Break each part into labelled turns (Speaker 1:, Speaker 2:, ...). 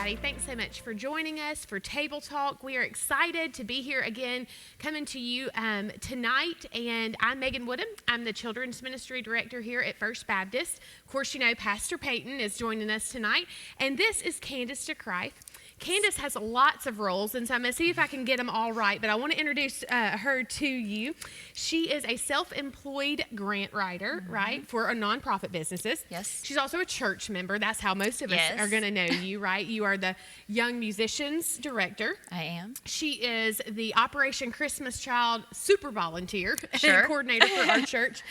Speaker 1: everybody. Thanks so much for joining us for Table Talk. We are excited to be here again, coming to you tonight. And I'm Megan Woodham. I'm the Children's Ministry Director here at First Baptist. Of course, you know Pastor Peyton is joining us tonight. And this is Candace DeCrife. Candace has lots of roles, and so I'm going to see if I can get them all right, but I want to introduce her to you. She is a self-employed grant writer, right, for a nonprofit businesses.
Speaker 2: Yes.
Speaker 1: She's also a church member. That's how most of us are going to know you, right? You are the Young Musicians Director.
Speaker 2: I am.
Speaker 1: She is the Operation Christmas Child super volunteer
Speaker 2: Sure.
Speaker 1: and coordinator for our church,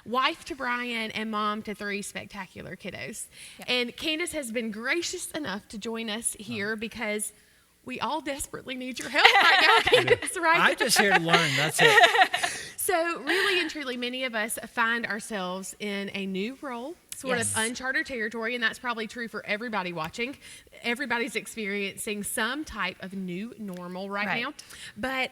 Speaker 1: wife to Brian, and mom to 3 spectacular kiddos.
Speaker 2: Yeah.
Speaker 1: And Candace has been gracious enough to join us here because we all desperately need your help right now, Candace, right?
Speaker 3: I'm just here to learn, that's it.
Speaker 1: So really and truly, many of us find ourselves in a new role, sort of uncharted territory, and that's probably true for everybody watching. Everybody's experiencing some type of new normal right now. But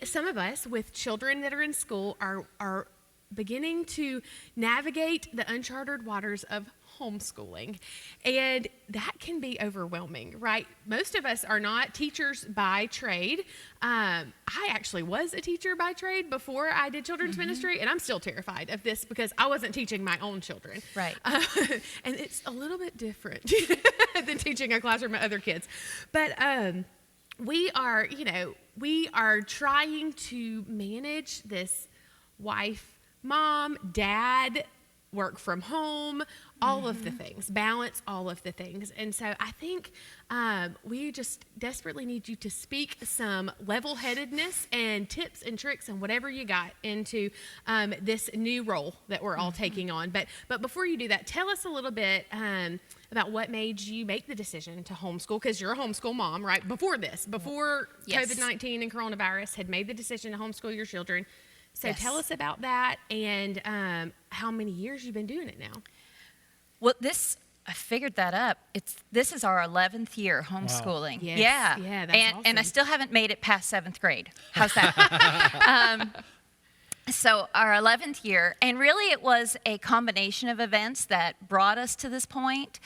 Speaker 1: some of us with children that are in school are beginning to navigate the uncharted waters of homeschooling, and that can be overwhelming, right? Most of us are not teachers by trade. I actually was a teacher by trade before I did children's ministry, and I'm still terrified of this because I wasn't teaching my own children.
Speaker 2: Right.
Speaker 1: And it's a little bit different than teaching a classroom of other kids. But we are trying to manage this wife, mom, dad, work from home, all of the things, balance all of the things. And so I think we just desperately need you to speak some level-headedness and tips and tricks and whatever you got into this new role that we're all taking on. But before you do that, tell us a little bit about what made you make the decision to homeschool, because you're a homeschool mom, right? Before COVID-19 and coronavirus had made the decision to homeschool your children. So tell us about that and how many years you've been doing it now.
Speaker 2: Well, I figured that up. This is our 11th year homeschooling.
Speaker 1: Wow. Yes.
Speaker 2: Yeah,
Speaker 1: that's
Speaker 2: and
Speaker 1: awesome.
Speaker 2: I still haven't made it past 7th grade. How's that? So our 11th year, and really it was a combination of events that brought us to this point.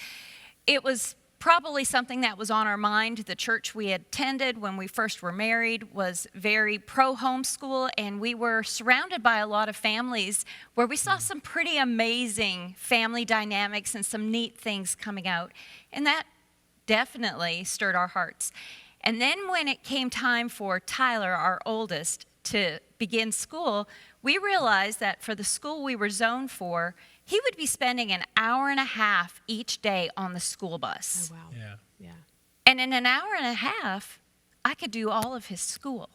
Speaker 2: It was probably something that was on our mind. The church we attended when we first were married was very pro-homeschool, and we were surrounded by a lot of families where we saw some pretty amazing family dynamics and some neat things coming out, and that definitely stirred our hearts. And then when it came time for Tyler, our oldest, to begin school, we realized that for the school we were zoned for, he would be spending an hour and a half each day on the school bus.
Speaker 1: Oh, wow. Yeah.
Speaker 2: And in an hour and a half, I could do all of his school,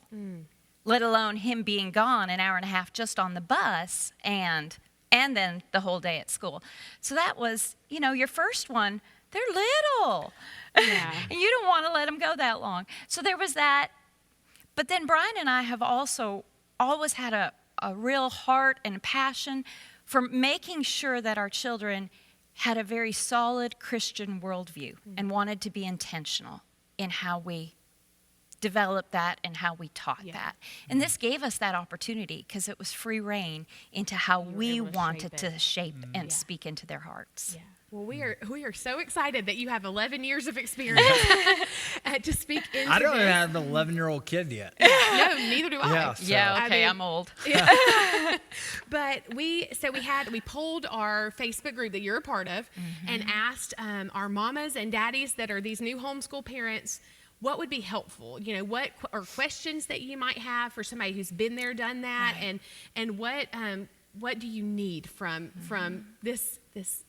Speaker 2: let alone him being gone an hour and a half just on the bus and then the whole day at school. So that was, your first one, they're little.
Speaker 1: Yeah.
Speaker 2: And you don't want to let them go that long. So there was that. But then Brian and I have also always had a real heart and passion for making sure that our children had a very solid Christian worldview and wanted to be intentional in how we developed that and how we taught that. And this gave us that opportunity because it was free reign into how we wanted to shape and speak into their hearts.
Speaker 1: Yeah. Well, we are so excited that you have 11 years of experience to speak into
Speaker 3: I don't
Speaker 1: this.
Speaker 3: even have an 11-year-old kid yet.
Speaker 1: No, neither do I.
Speaker 3: Yeah, so-
Speaker 2: Yeah, okay, I'm old.
Speaker 1: But we polled our Facebook group that you're a part of and asked our mamas and daddies that are these new homeschool parents what would be helpful. What are questions that you might have for somebody who's been there, done that, and what do you need from this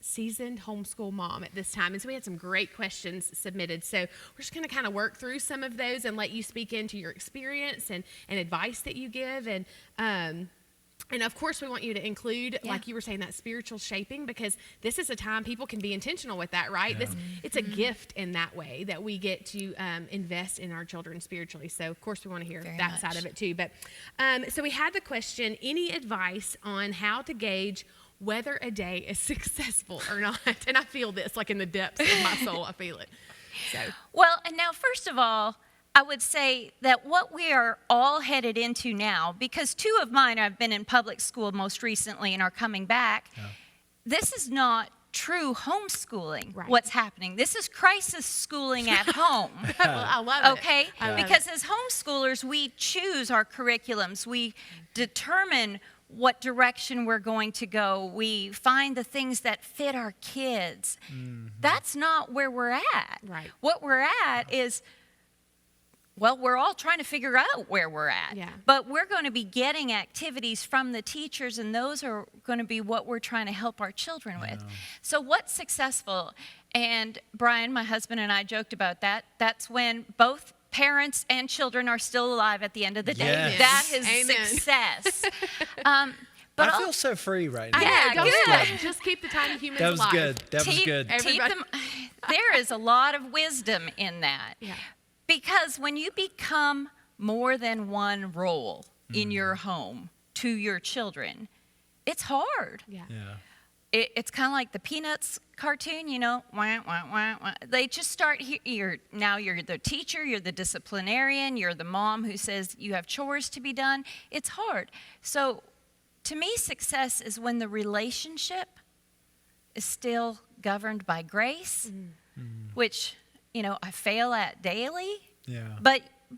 Speaker 1: seasoned homeschool mom at this time? And so we had some great questions submitted. So we're just going to kind of work through some of those and let you speak into your experience and advice that you give. And of course, we want you to include, like you were saying, that spiritual shaping, because this is a time people can be intentional with that, right?
Speaker 3: Yeah.
Speaker 1: It's a gift in that way that we get to invest in our children spiritually. So, of course, we want to hear that side of it too. But so we had the question, any advice on how to gauge whether a day is successful or not? And I feel this, like in the depths of my soul, I feel it. So.
Speaker 2: Well, and now, first of all, I would say that what we are all headed into now, because 2 of mine have been in public school most recently and are coming back, this is not true homeschooling,
Speaker 1: Right.
Speaker 2: what's happening. This is crisis schooling at home.
Speaker 1: Well, I love it.
Speaker 2: Okay?
Speaker 1: I love
Speaker 2: Because as homeschoolers, we choose our curriculums. We determine what direction we're going to go. We find the things that fit our kids. That's not where we're at.
Speaker 1: Right.
Speaker 2: What we're at is, well, we're all trying to figure out where we're at.
Speaker 1: Yeah.
Speaker 2: But we're going to be getting activities from the teachers, and those are going to be what we're trying to help our children with. So what's successful? And Brian, my husband, and I joked about that. That's when both parents and children are still alive at the end of the day.
Speaker 3: Yes.
Speaker 2: That is
Speaker 1: Amen.
Speaker 2: success.
Speaker 3: I feel so free right now.
Speaker 1: I know,
Speaker 2: Yeah,
Speaker 1: don't
Speaker 2: good.
Speaker 1: stress. Just keep the tiny humans
Speaker 3: That was
Speaker 1: alive.
Speaker 3: good. That was
Speaker 2: Keep-
Speaker 3: good.
Speaker 2: keep
Speaker 1: Everybody-
Speaker 2: them- there is a lot of wisdom in that.
Speaker 1: Yeah.
Speaker 2: Because when you become more than one role in your home to your children, it's hard.
Speaker 1: Yeah.
Speaker 3: Yeah.
Speaker 2: It's kind of like the Peanuts cartoon, you know, wah, wah, wah, wah. They just start here. Now you're the teacher, you're the disciplinarian, you're the mom who says you have chores to be done. It's hard. So to me, success is when the relationship is still governed by grace, which, you know, I fail at daily.
Speaker 3: Yeah.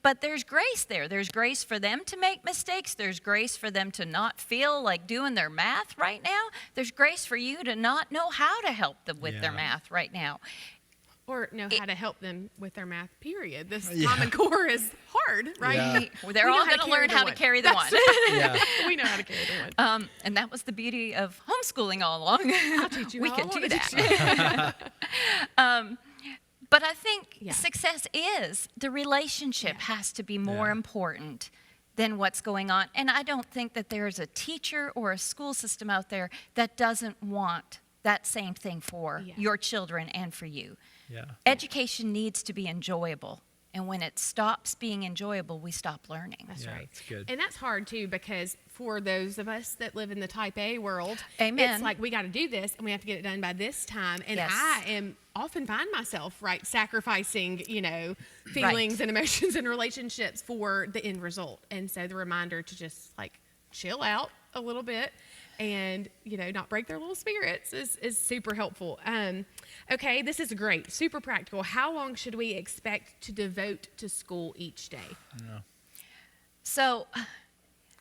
Speaker 2: But there's grace there. There's grace for them to make mistakes. There's grace for them to not feel like doing their math right now. There's grace for you to not know how to help them with their
Speaker 3: Yeah.
Speaker 2: math right now.
Speaker 1: Or know how to help them with their math, period. This
Speaker 3: Yeah.
Speaker 1: Common Core is hard, right?
Speaker 3: Yeah.
Speaker 2: They're
Speaker 1: We know
Speaker 2: all
Speaker 1: how to
Speaker 2: going to
Speaker 1: carry
Speaker 2: learn
Speaker 1: the
Speaker 2: how
Speaker 1: one.
Speaker 2: to carry the
Speaker 1: That's
Speaker 2: one.
Speaker 3: Yeah.
Speaker 1: We know how to carry the one.
Speaker 2: And that was the beauty of homeschooling all along.
Speaker 1: I'll teach you
Speaker 2: we
Speaker 1: how
Speaker 2: can
Speaker 1: I
Speaker 2: do
Speaker 1: wanna teach
Speaker 2: that. But I think
Speaker 1: Yeah.
Speaker 2: success is the relationship
Speaker 1: Yeah.
Speaker 2: has to be more
Speaker 3: Yeah.
Speaker 2: important than what's going on. And I don't think that there is a teacher or a school system out there that doesn't want that same thing for
Speaker 1: Yeah.
Speaker 2: your children and for you.
Speaker 3: Yeah.
Speaker 2: Education needs to be enjoyable. And when it stops being enjoyable, we stop learning.
Speaker 1: That's
Speaker 3: Yeah,
Speaker 1: right.
Speaker 3: it's good.
Speaker 1: And that's hard too, because for those of us that live in the type A world,
Speaker 2: Amen.
Speaker 1: it's like we got to do this and we have to get it done by this time. And
Speaker 2: Yes.
Speaker 1: I am often find myself sacrificing, feelings and emotions and relationships for the end result. And so the reminder to just chill out a little bit and not break their little spirits is super helpful. Okay, this is great, super practical. How long should we expect to devote to school each day?
Speaker 2: So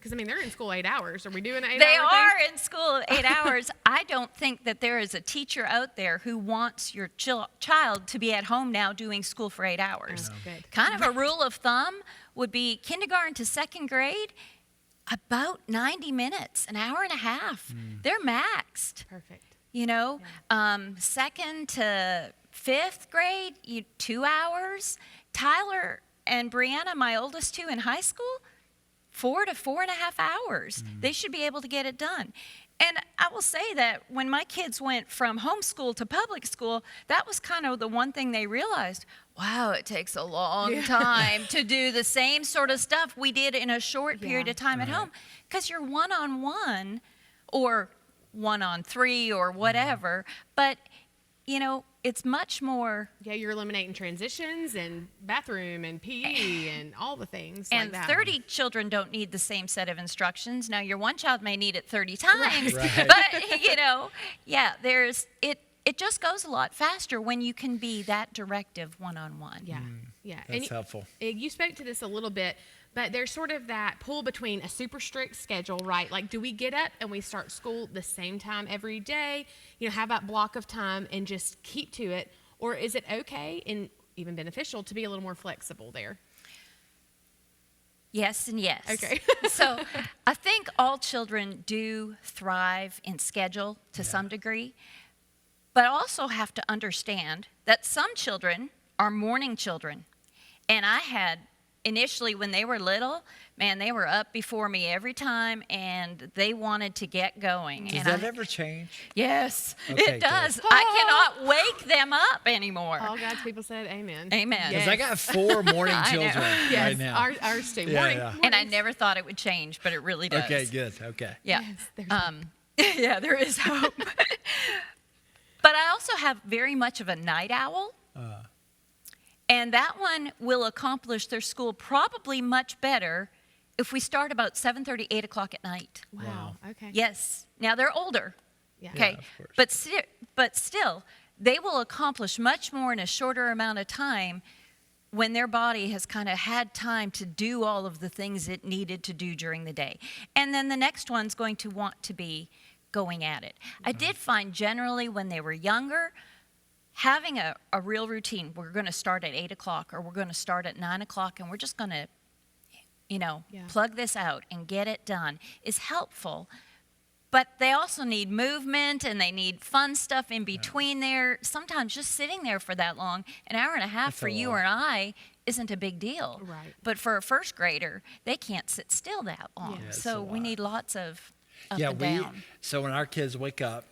Speaker 1: Because they're in school 8 hours. Are we doing an 8
Speaker 2: they
Speaker 1: hour
Speaker 2: are
Speaker 1: thing?
Speaker 2: in school 8 hours. I don't think that there is a teacher out there who wants your child to be at home now doing school for 8 hours.
Speaker 1: Oh, good.
Speaker 2: Kind of a rule of thumb would be kindergarten to second grade, about 90 minutes, an hour and a half. They're maxed.
Speaker 1: Perfect.
Speaker 2: Second to fifth grade, 2 hours. Tyler and Brianna, my oldest two in high school, 4 to 4.5 hours. They should be able to get it done. And I will say that when my kids went from homeschool to public school, that was kind of the one thing they realized. Wow, it takes a long time to do the same sort of stuff we did in a short period of time at home. Because you're one-on-one or 1-on-3 or whatever. But, it's much more.
Speaker 1: Yeah, you're eliminating transitions and bathroom and PE and all the things
Speaker 2: And
Speaker 1: like that.
Speaker 2: 30 children don't need the same set of instructions. Now, your one child may need it 30 times.
Speaker 3: Right.
Speaker 2: But, it just goes a lot faster when you can be that directive one-on-one.
Speaker 1: Yeah, yeah.
Speaker 3: That's helpful.
Speaker 1: You spoke to this a little bit, but there's sort of that pull between a super strict schedule, right? Like, do we get up and we start school the same time every day? Have that block of time and just keep to it? Or is it okay and even beneficial to be a little more flexible there?
Speaker 2: Yes and yes.
Speaker 1: Okay.
Speaker 2: So I think all children do thrive in schedule to some degree, but also have to understand that some children are morning children. And I had initially, when they were little, man, they were up before me every time, and they wanted to get going.
Speaker 3: Does that ever change?
Speaker 2: Yes,
Speaker 3: Okay,
Speaker 2: it does.
Speaker 1: good.
Speaker 2: I cannot wake them up anymore.
Speaker 1: All God's people said amen.
Speaker 2: Amen.
Speaker 3: Because I got 4 morning
Speaker 2: I know.
Speaker 3: children
Speaker 1: Yes,
Speaker 3: right now.
Speaker 1: ours too.
Speaker 3: Yeah,
Speaker 1: Morning,
Speaker 3: yeah.
Speaker 2: And I
Speaker 1: mornings.
Speaker 2: never thought it would change, but it really does.
Speaker 3: Okay, good. Okay.
Speaker 2: Yeah.
Speaker 1: Yes, there's
Speaker 2: Yeah, there is hope. But I also have very much of a night owl. And that one will accomplish their school probably much better if we start about 7:30, 8 o'clock at night.
Speaker 1: Wow. Okay.
Speaker 2: Yes. Now they're older.
Speaker 1: Yeah.
Speaker 2: Okay,
Speaker 3: Yeah, of course.
Speaker 2: but still, they will accomplish much more in a shorter amount of time when their body has kind of had time to do all of the things it needed to do during the day. And then the next one's going to want to be going at it. I did find generally when they were younger, having a real routine, we're going to start at 8 o'clock or we're going to start at 9 o'clock and we're just going to, plug this out and get it done is helpful. But they also need movement and they need fun stuff in between there. Sometimes just sitting there for that long, an hour and a half
Speaker 3: That's
Speaker 2: for
Speaker 3: a
Speaker 2: you
Speaker 3: lot.
Speaker 2: or I isn't a big deal.
Speaker 1: Right.
Speaker 2: But for a first grader, they can't sit still that long.
Speaker 1: Yeah,
Speaker 3: it's
Speaker 2: So
Speaker 3: a
Speaker 2: we
Speaker 3: lot.
Speaker 2: need lots of up
Speaker 3: Yeah,
Speaker 2: and down.
Speaker 3: so when our kids wake up,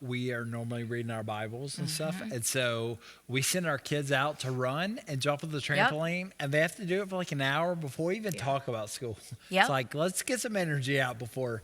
Speaker 3: we are normally reading our Bibles and stuff. And so we send our kids out to run and jump on the trampoline, and they have to do it for like an hour before we even talk about school.
Speaker 2: Yep.
Speaker 3: It's like, let's get some energy out before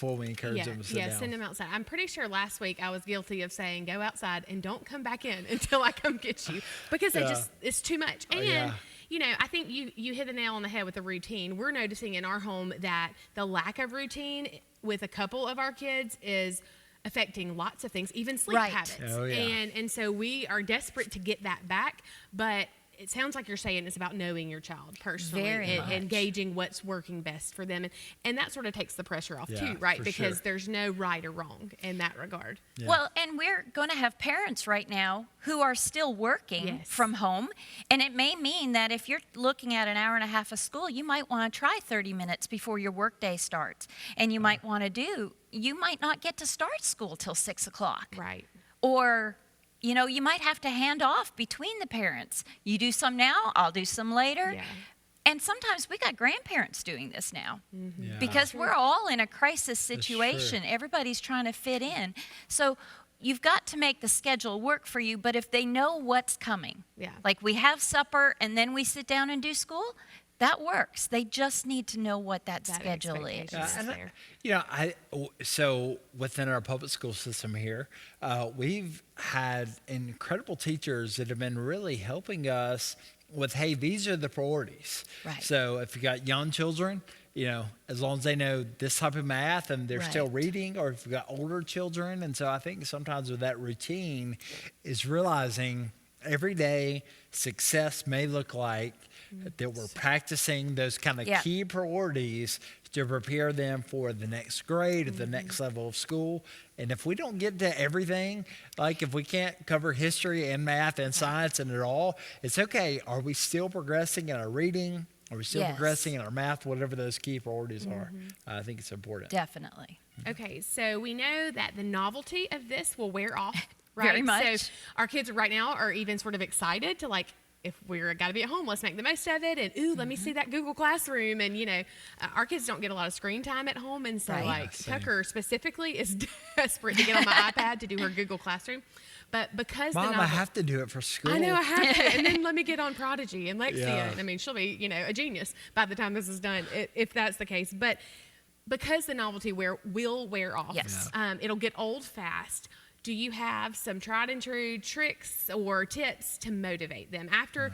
Speaker 3: we encourage them to sit down.
Speaker 1: Send them outside. I'm pretty sure last week I was guilty of saying, go outside and don't come back in until I come get you, because it's too much. And, I think you hit the nail on the head with the routine. We're noticing in our home that the lack of routine with a couple of our kids is affecting lots of things, even sleep
Speaker 2: Right.
Speaker 1: habits.
Speaker 3: Oh, yeah.
Speaker 1: And so we are desperate to get that back, but it sounds like you're saying it's about knowing your child personally
Speaker 2: Very
Speaker 1: and
Speaker 2: much.
Speaker 1: gauging what's working best for them. And that sort of takes the pressure off
Speaker 3: Yeah,
Speaker 1: too, right?
Speaker 3: for
Speaker 1: Because
Speaker 3: sure.
Speaker 1: there's no right or wrong in that regard.
Speaker 3: Yeah.
Speaker 2: Well, and we're going to have parents right now who are still working
Speaker 1: Yes.
Speaker 2: from home. And it may mean that if you're looking at an hour and a half of school, you might want to try 30 minutes before your workday starts. And you might want to you might not get to start school till 6 o'clock.
Speaker 1: Right.
Speaker 2: Or, you might have to hand off between the parents. You do some now, I'll do some later.
Speaker 1: Yeah.
Speaker 2: And sometimes we got grandparents doing this now
Speaker 3: Yeah.
Speaker 2: because we're all in a crisis
Speaker 3: true.
Speaker 2: situation. Everybody's trying to fit in. So you've got to make the schedule work for you, but if they know what's coming,
Speaker 1: Yeah.
Speaker 2: like we have supper and then we sit down and do school, that works. They just need to know what that schedule is.
Speaker 1: expectation is
Speaker 3: and
Speaker 1: there.
Speaker 3: so within our public school system here, we've had incredible teachers that have been really helping us with, hey, these are the priorities.
Speaker 2: Right.
Speaker 3: So if you got young children, as long as they know this type of math and they're still
Speaker 2: Right.
Speaker 3: reading, or if you've got older children. And so I think sometimes with that routine is realizing every day success may look like that we're practicing those kind of
Speaker 2: Yeah.
Speaker 3: key priorities to prepare them for the next grade or the next level of school. And if we don't get to everything, like if we can't cover history and math and science and it all, it's okay. Are we still progressing in our reading? Are we still
Speaker 2: Yes.
Speaker 3: progressing in our math? Whatever those key priorities are, I think it's important.
Speaker 2: Definitely.
Speaker 1: Okay, so we know that the novelty of this will wear off, right?
Speaker 2: Very much.
Speaker 1: So our kids right now are even sort of excited to, like, if we're got to be at home, let's make the most of it. And ooh, let me see that Google Classroom. And our kids don't get a lot of screen time at home, and so
Speaker 2: Right.
Speaker 1: like
Speaker 3: Yeah, same.
Speaker 1: Tucker specifically is desperate to get on my iPad to do her Google Classroom. But because
Speaker 3: Mom,
Speaker 1: the
Speaker 3: I
Speaker 1: novel-
Speaker 3: have to do it for school.
Speaker 1: I know I have to, and then let me get on Prodigy and Lexia.
Speaker 3: Yeah.
Speaker 1: And I mean, she'll be, a genius by the time this is done, if that's the case. But because the novelty will wear off,
Speaker 2: Yes.
Speaker 1: it'll get old fast. Do you have some tried and true tricks or tips to motivate them after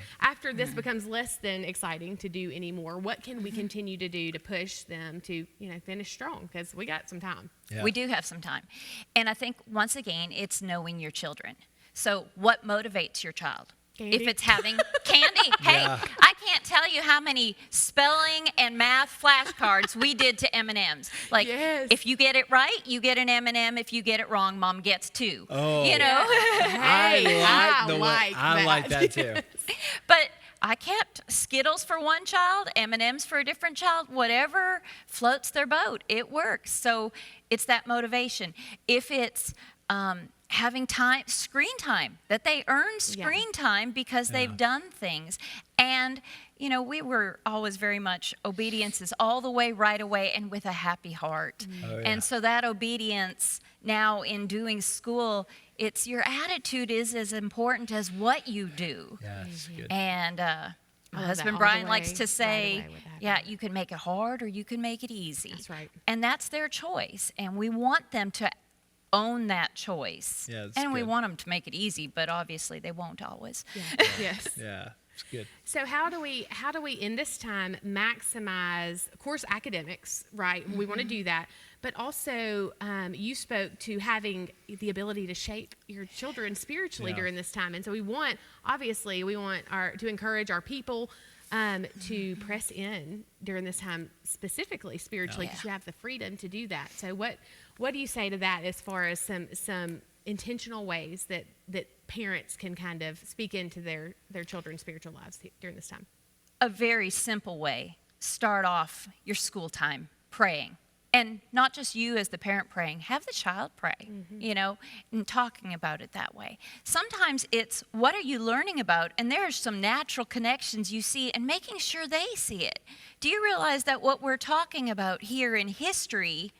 Speaker 1: this becomes less than exciting to do anymore? What can we continue to do to push them to finish strong? Because we got some time.
Speaker 3: Yeah.
Speaker 2: We do have some time. And I think, once again, it's knowing your children. So what motivates your child?
Speaker 1: Candy.
Speaker 2: If it's having candy, hey,
Speaker 3: Yeah.
Speaker 2: I can't tell you how many spelling and math flashcards we did to M&Ms. Like,
Speaker 1: Yes.
Speaker 2: if you get it right, you get an M&M. If you get it wrong, Mom gets 2.
Speaker 3: Oh.
Speaker 2: You know?
Speaker 1: Hey, I
Speaker 3: I like that too.
Speaker 2: But I kept Skittles for one child, M&Ms for a different child, whatever floats their boat, it works. So it's that motivation. If it's having screen time, that they earn screen time because they've done things. And, we were always very much obedience is all the way, right away, and with a happy heart.
Speaker 3: Oh, yeah.
Speaker 2: And so that obedience now in doing school, it's your attitude is as important as what you do.
Speaker 3: Yeah, it's good.
Speaker 2: And my
Speaker 1: love that,
Speaker 2: husband
Speaker 1: all
Speaker 2: Brian
Speaker 1: the
Speaker 2: likes
Speaker 1: way,
Speaker 2: to
Speaker 1: right
Speaker 2: say,
Speaker 1: away with that.
Speaker 2: yeah, you can make it hard or you can make it easy.
Speaker 1: That's right.
Speaker 2: And that's their choice. And we want them to own that choice.
Speaker 3: Yeah, that's
Speaker 2: and we
Speaker 3: good.
Speaker 2: want them to make it easy, but obviously they won't always.
Speaker 1: Yes.
Speaker 3: Yeah. It's good.
Speaker 1: So how do we in this time maximize, of course, academics, right? We want to do that, but also you spoke to having the ability to shape your children spiritually during this time, and so we want to encourage our people to press in during this time, specifically spiritually, because you have the freedom to do that. So what do you say to that as far as some intentional ways that parents can kind of speak into their children's spiritual lives during this time?
Speaker 2: A very simple way. Start off your school time praying. And not just you as the parent praying, have the child pray, and talking about it that way. Sometimes it's, what are you learning about? And there are some natural connections you see, and making sure they see it. Do you realize that what we're talking about here in history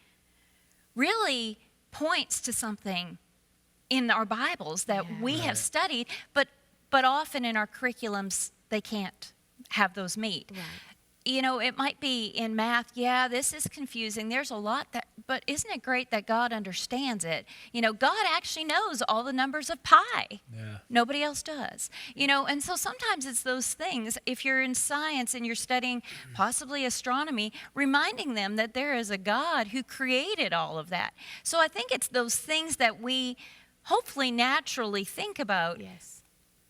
Speaker 2: really points to something in our Bibles that we have studied, but often in our curriculums, they can't have those meet.
Speaker 1: Right.
Speaker 2: It might be in math, this is confusing. There's a lot but isn't it great that God understands it? God actually knows all the numbers of pi.
Speaker 3: Yeah.
Speaker 2: Nobody else does. And so sometimes it's those things, if you're in science and you're studying possibly astronomy, reminding them that there is a God who created all of that. So I think it's those things that we hopefully naturally think about.
Speaker 1: Yes.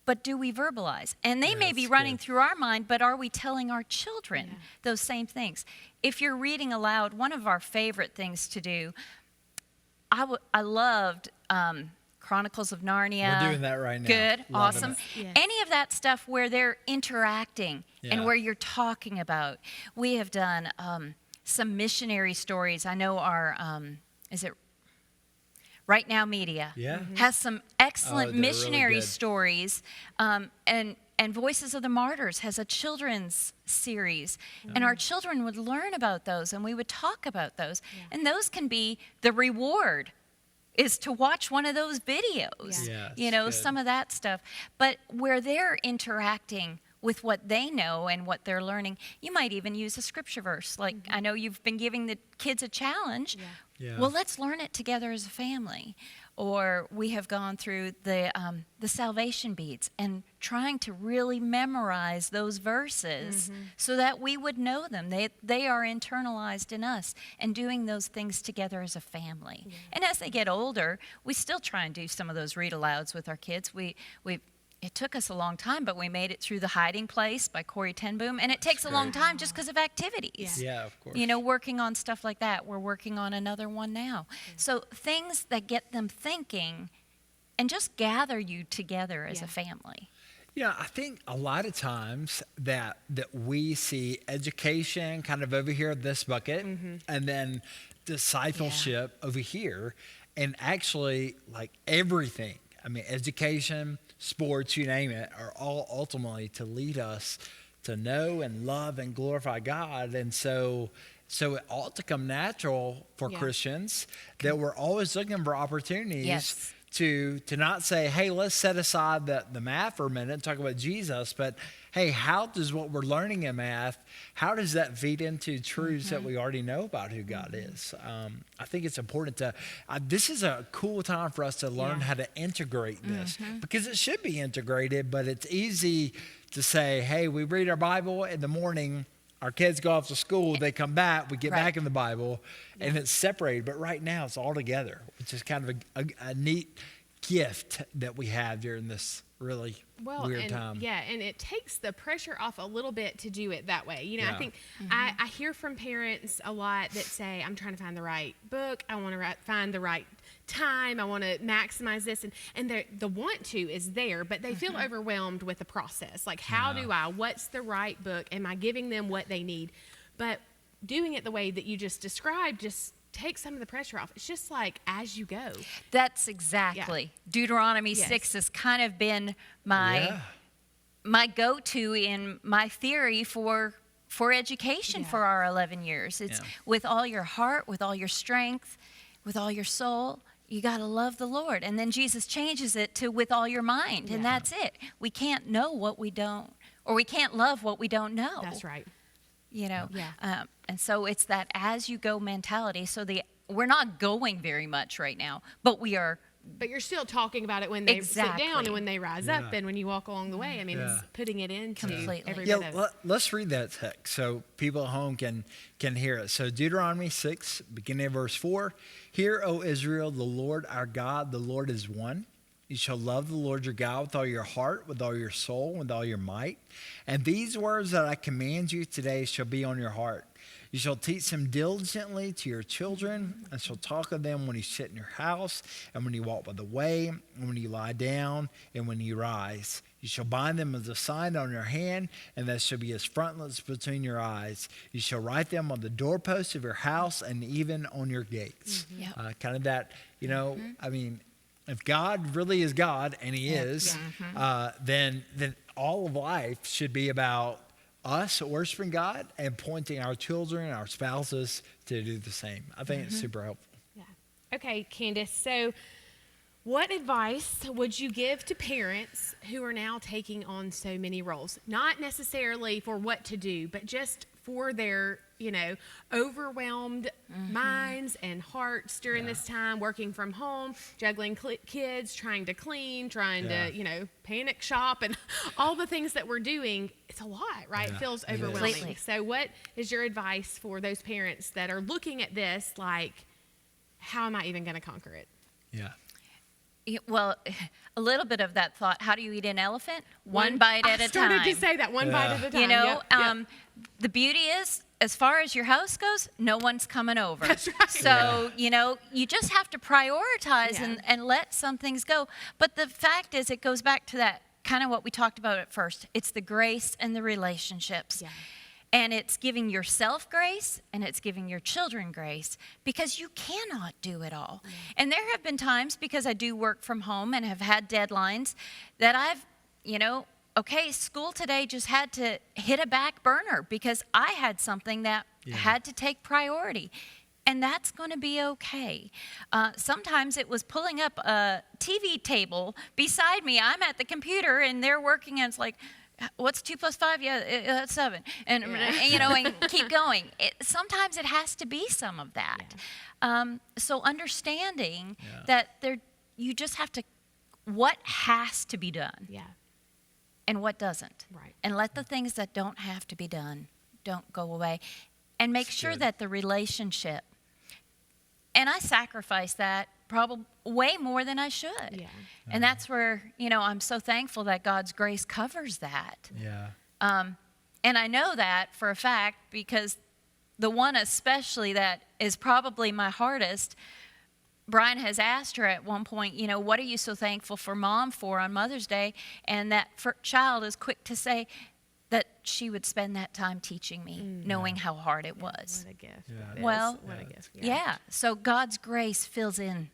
Speaker 2: But do we verbalize? And they may be
Speaker 3: that's
Speaker 2: running
Speaker 3: good.
Speaker 2: through our mind, but are we telling our children those same things? If you're reading aloud, one of our favorite things to do, I loved Chronicles of Narnia.
Speaker 3: We're doing that right now.
Speaker 2: Good,
Speaker 3: Loving
Speaker 2: awesome.
Speaker 3: it.
Speaker 1: Yes.
Speaker 2: Any of that stuff where they're interacting and where you're talking about. We have done some missionary stories. I know our, Right Now Media has some excellent
Speaker 3: they're really
Speaker 2: missionary
Speaker 3: good.
Speaker 2: stories, and Voices of the Martyrs has a children's series, and our children would learn about those, and we would talk about those, and those can be the reward is to watch one of those videos,
Speaker 3: Yeah, it's
Speaker 2: some
Speaker 3: good.
Speaker 2: of that stuff, but where they're interacting with what they know and what they're learning. You might even use a scripture verse. Like, I know you've been giving the kids a challenge.
Speaker 3: Yeah.
Speaker 2: Well, let's learn it together as a family. Or we have gone through the salvation beads and trying to really memorize those verses so that we would know them. They are internalized in us, and doing those things together as a family. And as they get older, we still try and do some of those read alouds with our kids. It took us a long time, but we made it through The Hiding Place by Corrie ten Boom. And it takes a long time just because of activities.
Speaker 3: Yeah, of course.
Speaker 2: Working on stuff like that. We're working on another one now. So things that get them thinking and just gather you together as a family.
Speaker 3: I think a lot of times that we see education kind of over here in this bucket, and then discipleship over here, and actually like everything. I mean, education, sports, you name it, are all ultimately to lead us to know and love and glorify God. And so it ought to come natural for Christians that we're always looking for opportunities to not say, hey, let's set aside the math for a minute and talk about Jesus, but hey, how does what we're learning in math, how does that feed into truths that we already know about who God is? I think it's important this is a cool time for us to learn how to integrate this, because it should be integrated, but it's easy to say, hey, we read our Bible in the morning, our kids go off to school, they come back, we get back in the Bible, and it's separated. But right now, it's all together, which is kind of a neat gift that we have during this really weird time.
Speaker 1: Yeah, and it takes the pressure off a little bit to do it that way. I think I hear from parents a lot that say, I'm trying to find the right book, I want to find the right time, I want to maximize this, and the want to is there, but they feel overwhelmed with the process. Like, how do what's the right book? Am I giving them what they need? But doing it the way that you just described just take some of the pressure off. It's just like as you go.
Speaker 2: That's exactly. Deuteronomy 6 has kind of been my go-to in my theory for education for our 11 years. It's with all your heart, with all your strength, with all your soul. You got to love the Lord. And then Jesus changes it to with all your mind. And that's it. We can't know what we don't, or we can't love what we don't know.
Speaker 1: That's right.
Speaker 2: And so it's that as you go mentality. So we're not going very much right now, but we are
Speaker 1: But you're still talking about it when they sit down
Speaker 2: Exactly.
Speaker 1: and when they rise up and when you walk along the way. I mean, it's putting it into
Speaker 2: Completely.
Speaker 1: every
Speaker 3: Yeah,
Speaker 1: bit of it.
Speaker 3: let's read that text so people at home can hear it. So Deuteronomy 6, beginning of verse 4, "Hear, O Israel, the Lord our God, the Lord is one. You shall love the Lord your God with all your heart, with all your soul, with all your might. And these words that I command you today shall be on your heart. You shall teach them diligently to your children, and shall talk of them when you sit in your house, and when you walk by the way, and when you lie down, and when you rise. You shall bind them as a sign on your hand, and they shall be as frontlets between your eyes. You shall write them on the doorposts of your house, and even on your gates."
Speaker 2: Yep.
Speaker 3: Kind of that, I mean, if God really is God, and He is, then all of life should be about us worshiping God and pointing our children, our spouses to do the same. I think it's super helpful.
Speaker 1: Yeah. Okay, Candace. So, what advice would you give to parents who are now taking on so many roles? Not necessarily for what to do, but just for their, overwhelmed minds and hearts during this time, working from home, juggling kids, trying to clean, trying to, panic shop, and all the things that we're doing. It's a lot, right? It feels overwhelming.
Speaker 2: Completely.
Speaker 1: So what is your advice for those parents that are looking at this like, how am I even going to conquer it?
Speaker 3: Yeah.
Speaker 2: Well, a little bit of that thought. How do you eat an elephant? One bite at a time.
Speaker 1: I started to say that, one bite at a time. Yep.
Speaker 2: The beauty is, as far as your house goes, no one's coming over.
Speaker 1: That's right.
Speaker 2: So, you just have to prioritize and let some things go. But the fact is, it goes back to that kind of what we talked about at first. It's the grace and the relationships.
Speaker 1: Yeah.
Speaker 2: And it's giving yourself grace and it's giving your children grace, because you cannot do it all. And there have been times, because I do work from home and have had deadlines, that I've, school today just had to hit a back burner because I had something that had to take priority. And that's going to be okay. Sometimes it was pulling up a TV table beside me. I'm at the computer and they're working, and it's like, what's 2 + 5? Yeah, that's 7. And keep going. Sometimes it has to be some of that. So understanding that you just have to, what has to be done and what doesn't.
Speaker 1: Right.
Speaker 2: And let the things that don't have to be done don't go away. And make sure that the relationship, and I sacrifice that probably way more than I should.
Speaker 1: Yeah.
Speaker 2: And that's where, I'm so thankful that God's grace covers that.
Speaker 3: Yeah.
Speaker 2: And I know that for a fact, because the one especially that is probably my hardest, Brian has asked her at one point, what are you so thankful for Mom for on Mother's Day? And that child is quick to say that she would spend that time teaching me, knowing how hard it was.
Speaker 1: What a gift.
Speaker 3: Yeah.
Speaker 2: Well,
Speaker 1: What a gift.
Speaker 2: Yeah. So God's grace fills in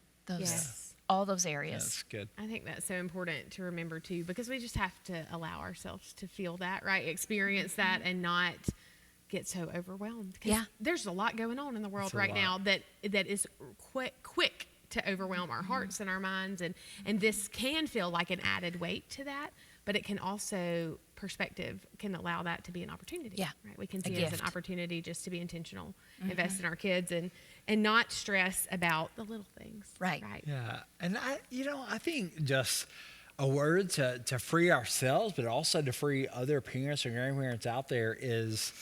Speaker 2: all those areas.
Speaker 3: That's good.
Speaker 1: I think that's so important to remember too, because we just have to allow ourselves to feel that, right? Experience that and not get so overwhelmed. 'Cause there's a lot going on in the world right now that is quick to overwhelm our hearts and our minds, and this can feel like an added weight to that, but it can also, perspective can allow that to be an opportunity.
Speaker 2: Yeah.
Speaker 1: Right. We can
Speaker 2: A
Speaker 1: see it as an
Speaker 2: gift.
Speaker 1: opportunity just to be intentional, invest in our kids, and not stress about the little things.
Speaker 2: Right.
Speaker 1: Right.
Speaker 3: Yeah. And I think just a word to free ourselves, but also to free other parents or grandparents out there is,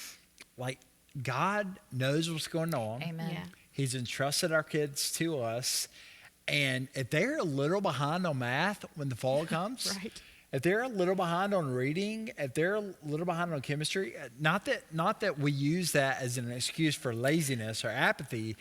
Speaker 3: like, God knows what's going on.
Speaker 2: Amen.
Speaker 1: Yeah.
Speaker 3: He's entrusted our kids to us. And if they're a little behind on math when the fall comes,
Speaker 1: Right.
Speaker 3: if they're a little behind on reading, if they're a little behind on chemistry, not that we use that as an excuse for laziness or apathy,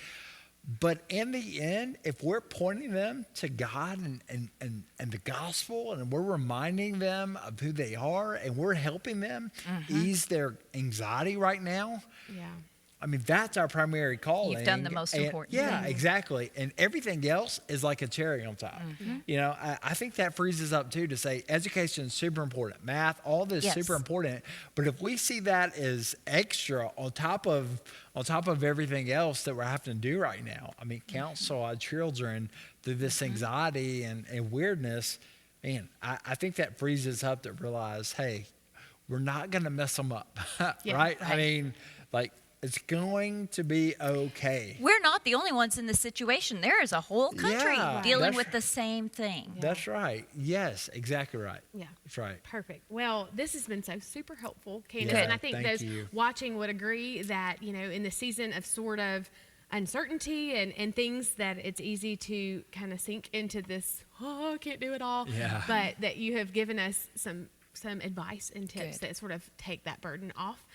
Speaker 3: but in the end, if we're pointing them to God and the gospel, and we're reminding them of who they are, and we're helping them ease their anxiety right now,
Speaker 1: Yeah.
Speaker 3: I mean, that's our primary calling.
Speaker 2: You've done the most important
Speaker 3: Yeah,
Speaker 2: thing.
Speaker 3: exactly. And everything else is like a cherry on top. I think that frees us up too to say education is super important. Math, all this is super important. But if we see that as extra on top of everything else that we're having to do right now, I mean, counsel our children through this anxiety and weirdness, man, I think that frees us up to realize, hey, we're not going to mess them up, right? I mean, like, It's going to be okay.
Speaker 2: We're not the only ones in this situation. There is a whole country
Speaker 3: Yeah,
Speaker 2: dealing
Speaker 3: that's
Speaker 2: with the same thing.
Speaker 3: That's right. Yes, exactly right.
Speaker 1: Yeah.
Speaker 3: That's right.
Speaker 1: Perfect. Well, this has been so super helpful, Candace.
Speaker 3: Yeah,
Speaker 1: And I think
Speaker 3: thank
Speaker 1: those
Speaker 3: you.
Speaker 1: watching would agree that, in the season of sort of uncertainty and things that it's easy to kind of sink into this, I can't do it all.
Speaker 3: Yeah.
Speaker 1: But that you have given us some advice and tips
Speaker 2: Good.
Speaker 1: that sort of take that burden off.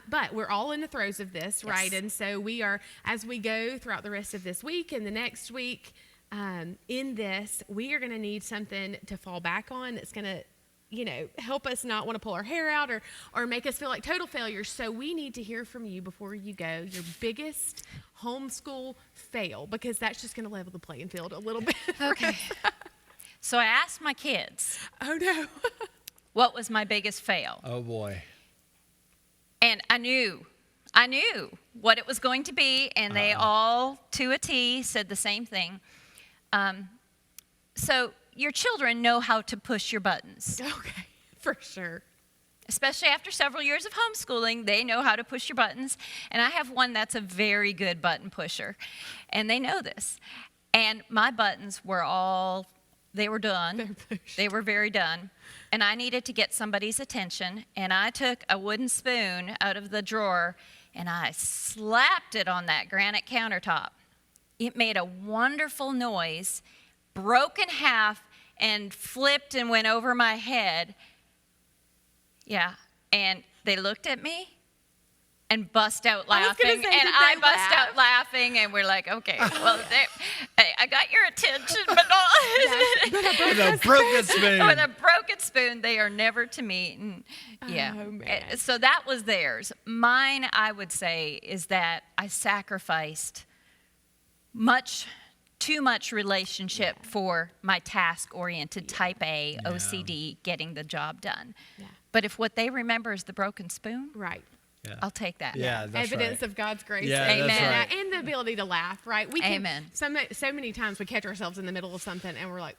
Speaker 1: But we're all in the throes of this, right?
Speaker 2: Yes.
Speaker 1: And so we are, as we go throughout the rest of this week and the next week, in this, we are going to need something to fall back on that's going to, help us not want to pull our hair out or make us feel like total failures. So we need to hear from you before you go, your biggest homeschool fail, because that's just going to level the playing field a little bit.
Speaker 2: Okay. So I asked my kids,
Speaker 1: Oh, no.
Speaker 2: what was my biggest fail?
Speaker 3: Oh boy.
Speaker 2: And I knew what it was going to be, and they all, to a T, said the same thing. So your children know how to push your buttons.
Speaker 1: Okay, for sure.
Speaker 2: Especially after several years of homeschooling, they know how to push your buttons. And I have one that's a very good button pusher, and they know this. And my buttons were they were done.
Speaker 1: They're pushed.
Speaker 2: They were very done. And I needed to get somebody's attention, and I took a wooden spoon out of the drawer, and I slapped it on that granite countertop. It made a wonderful noise, broke in half, and flipped and went over my head. Yeah, and they looked at me and bust out
Speaker 1: I was gonna
Speaker 2: laughing,
Speaker 1: say,
Speaker 2: and
Speaker 1: did
Speaker 2: I
Speaker 1: they
Speaker 2: bust
Speaker 1: laugh?
Speaker 2: out laughing, and we're like, okay, well, I got your attention, but not
Speaker 3: With a broken spoon.
Speaker 2: with a broken spoon. They are never to meet, and yeah.
Speaker 1: Oh, man.
Speaker 2: So that was theirs. Mine, I would say, is that I sacrificed too much relationship for my task-oriented type A OCD getting the job done.
Speaker 1: Yeah.
Speaker 2: But if what they remember is the broken spoon,
Speaker 1: Right.
Speaker 3: Yeah.
Speaker 2: I'll take that.
Speaker 3: Yeah, that's
Speaker 1: Evidence
Speaker 3: right.
Speaker 1: of God's grace.
Speaker 3: Yeah,
Speaker 2: that's
Speaker 1: Amen.
Speaker 3: right.
Speaker 1: And the ability to laugh, right? We can,
Speaker 2: Amen.
Speaker 1: So many times we catch ourselves in the middle of something and we're like,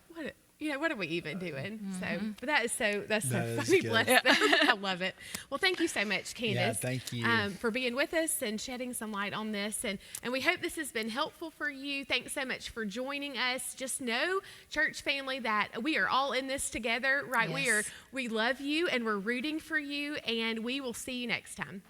Speaker 1: what are we even doing? So, but that's so
Speaker 3: That is
Speaker 1: funny.
Speaker 3: good.
Speaker 1: Bless them. I love it. Well, thank you so much, Candace.
Speaker 3: thank you.
Speaker 1: For being with us and shedding some light on this. And we hope this has been helpful for you. Thanks so much for joining us. Just know, church family, that we are all in this together, right?
Speaker 2: Yes.
Speaker 1: We love you and we're rooting for you, and we will see you next time.